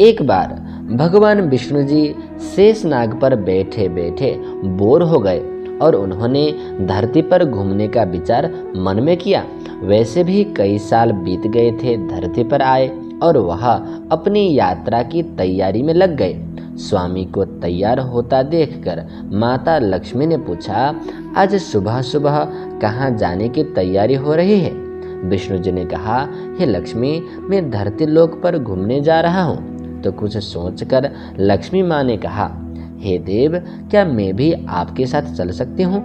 एक बार भगवान विष्णु जी शेषनाग पर बैठे बैठे बोर हो गए और उन्होंने धरती पर घूमने का विचार मन में किया। वैसे भी कई साल बीत गए थे धरती पर आए और वह अपनी यात्रा की तैयारी में लग गए। स्वामी को तैयार होता देखकर माता लक्ष्मी ने पूछा, आज सुबह सुबह कहाँ जाने की तैयारी हो रही है? विष्णु जी ने कहा, हे लक्ष्मी, मैं धरती लोक पर घूमने जा रहा हूँ। तो कुछ सोचकर लक्ष्मी माँ ने कहा, हे देव, क्या मैं भी आपके साथ चल सकती हूँ?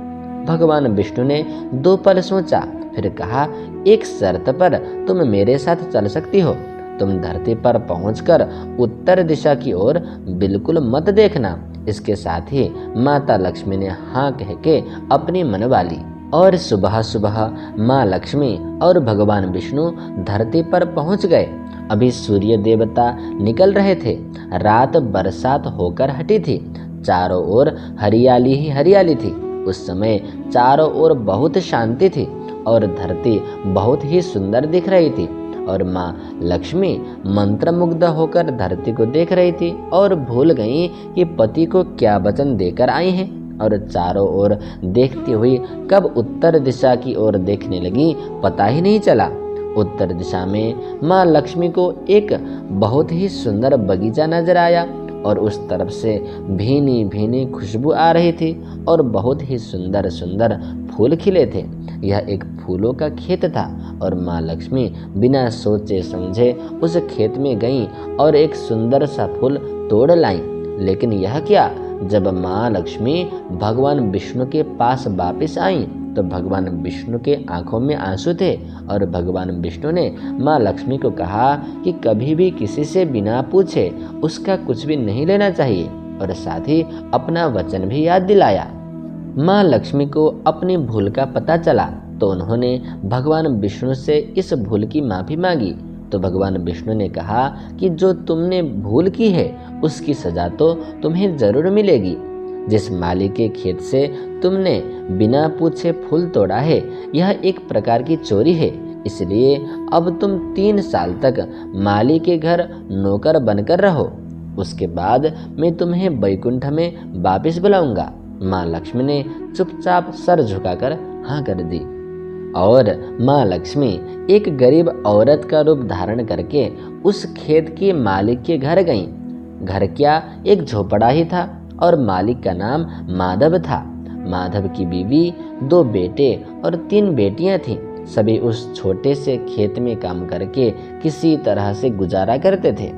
भगवान विष्णु ने 2 पल सोचा, फिर कहा, एक शर्त पर तुम मेरे साथ चल सकती हो। तुम धरती पर पहुंचकर उत्तर दिशा की ओर बिल्कुल मत देखना। इसके साथ ही माता लक्ष्मी ने हाँ कह के अपनी मनवा ली और सुबह सुबह माँ लक्ष्मी और भगवान विष्णु धरती पर पहुंच गए। अभी सूर्य देवता निकल रहे थे। रात बरसात होकर हटी थी। चारों ओर हरियाली ही हरियाली थी। उस समय चारों ओर बहुत शांति थी और धरती बहुत ही सुंदर दिख रही थी और माँ लक्ष्मी मंत्रमुग्ध होकर धरती को देख रही थी और भूल गई कि पति को क्या वचन देकर आई हैं और चारों ओर देखती हुई कब उत्तर दिशा की ओर देखने लगी पता ही नहीं चला। उत्तर दिशा में माँ लक्ष्मी को एक बहुत ही सुंदर बगीचा नजर आया और उस तरफ से भीनी भीनी खुशबू आ रही थी और बहुत ही सुंदर सुंदर फूल खिले थे। यह एक फूलों का खेत था और माँ लक्ष्मी बिना सोचे समझे उस खेत में गईं और एक सुंदर सा फूल तोड़ लाईं। लेकिन यह क्या, जब माँ लक्ष्मी भगवान विष्णु के पास वापस आईं तो भगवान विष्णु के आंखों में आंसू थे और भगवान विष्णु ने माँ लक्ष्मी को कहा कि कभी भी किसी से बिना पूछे उसका कुछ भी नहीं लेना चाहिए और साथ ही अपना वचन भी याद दिलाया। माँ लक्ष्मी को अपनी भूल का पता चला तो उन्होंने भगवान विष्णु से इस भूल की माफ़ी मांगी। तो भगवान विष्णु ने कहा कि जो तुमने भूल की है उसकी सजा तो तुम्हें जरूर मिलेगी। जिस माली के खेत से तुमने बिना पूछे फूल तोड़ा है यह एक प्रकार की चोरी है, इसलिए अब तुम 3 साल तक माली के घर नौकर बनकर रहो। उसके बाद मैं तुम्हें वैकुंठ में वापस बुलाऊंगा। माँ लक्ष्मी ने चुपचाप सर झुकाकर हाँ कर दी और माँ लक्ष्मी एक गरीब औरत का रूप धारण करके उस खेत के मालिक के घर गईं। घर क्या, एक झोपड़ा ही था और मालिक का नाम माधव था। माधव की बीवी, 2 बेटे और 3 बेटियां थीं। सभी उस छोटे से खेत में काम करके किसी तरह से गुजारा करते थे।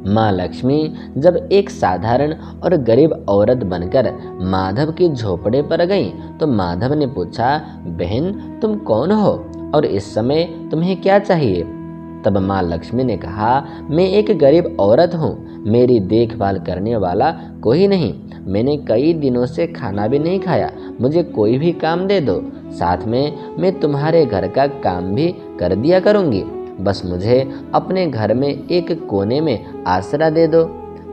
माँ लक्ष्मी जब एक साधारण और गरीब औरत बनकर माधव के झोपड़े पर गईं तो माधव ने पूछा, बहन तुम कौन हो और इस समय तुम्हें क्या चाहिए? तब माँ लक्ष्मी ने कहा, मैं एक गरीब औरत हूँ, मेरी देखभाल करने वाला कोई नहीं। मैंने कई दिनों से खाना भी नहीं खाया, मुझे कोई भी काम दे दो, साथ में मैं तुम्हारे घर का काम भी कर दिया करूँगी। बस मुझे अपने घर में एक कोने में आसरा दे दो।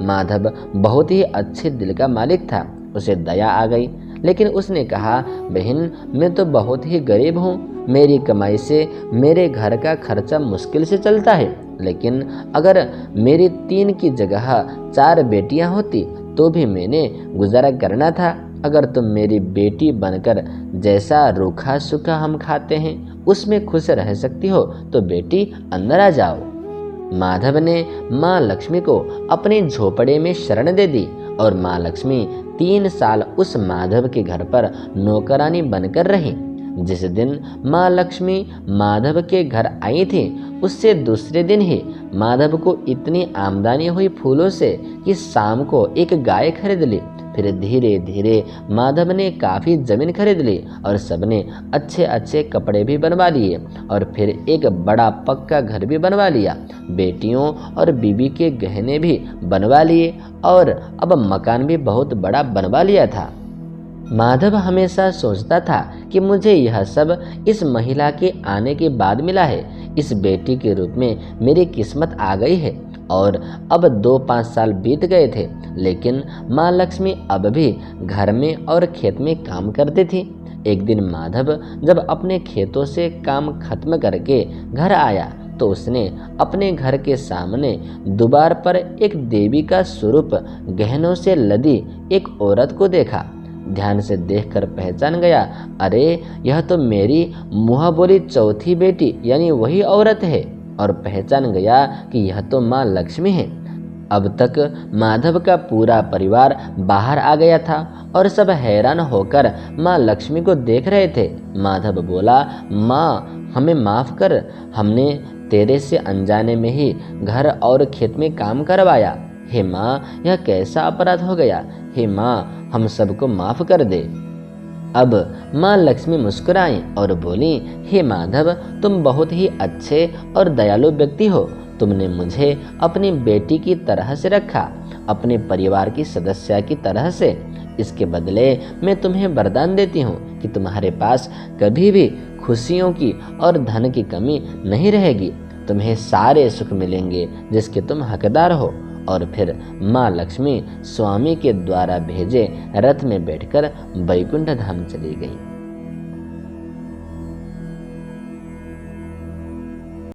माधव बहुत ही अच्छे दिल का मालिक था। उसे दया आ गई, लेकिन उसने कहा, बहन मैं तो बहुत ही गरीब हूँ, मेरी कमाई से मेरे घर का खर्चा मुश्किल से चलता है। लेकिन अगर मेरी 3 की जगह 4 बेटियां होती तो भी मैंने गुजारा करना था। अगर तुम मेरी बेटी बनकर जैसा रूखा सूखा हम खाते हैं उसमें खुश रह सकती हो तो बेटी अंदर आ जाओ। माधव ने माँ लक्ष्मी को अपने झोपड़े में शरण दे दी और माँ लक्ष्मी 3 साल उस माधव के घर पर नौकरानी बनकर रही। जिस दिन माँ लक्ष्मी माधव के घर आई थी उससे दूसरे दिन ही माधव को इतनी आमदनी हुई फूलों से कि शाम को एक गाय खरीद ली। फिर धीरे धीरे माधव ने काफ़ी ज़मीन खरीद ली और सबने अच्छे अच्छे कपड़े भी बनवा लिए और फिर एक बड़ा पक्का घर भी बनवा लिया। बेटियों और बीवी के गहने भी बनवा लिए और अब मकान भी बहुत बड़ा बनवा लिया था। माधव हमेशा सोचता था कि मुझे यह सब इस महिला के आने के बाद मिला है। इस बेटी के रूप में मेरी किस्मत आ गई है। और अब 2-5 साल बीत गए थे, लेकिन माँ लक्ष्मी अब भी घर में और खेत में काम करती थी। एक दिन माधव जब अपने खेतों से काम खत्म करके घर आया तो उसने अपने घर के सामने द्वार पर एक देवी का स्वरूप गहनों से लदी एक औरत को देखा। ध्यान से देखकर पहचान गया, अरे यह तो मेरी मुँह बोली चौथी बेटी यानी वही औरत है, और पहचान गया कि यह तो माँ लक्ष्मी है। अब तक माधव का पूरा परिवार बाहर आ गया था और सब हैरान होकर माँ लक्ष्मी को देख रहे थे। माधव बोला, माँ हमें माफ़ कर, हमने तेरे से अनजाने में ही घर और खेत में काम करवाया। हे माँ, यह कैसा अपराध हो गया। हे माँ, हम सबको माफ़ कर दे। अब माँ लक्ष्मी मुस्कुराई और बोली, हे माधव, तुम बहुत ही अच्छे और दयालु व्यक्ति हो। तुमने मुझे अपनी बेटी की तरह से रखा, अपने परिवार की सदस्य की तरह से। इसके बदले मैं तुम्हें वरदान देती हूँ कि तुम्हारे पास कभी भी खुशियों की और धन की कमी नहीं रहेगी। तुम्हें सारे सुख मिलेंगे जिसके तुम हकदार हो। और फिर माँ लक्ष्मी स्वामी के द्वारा भेजे रथ में बैठकर वैकुंठ धाम चली गई।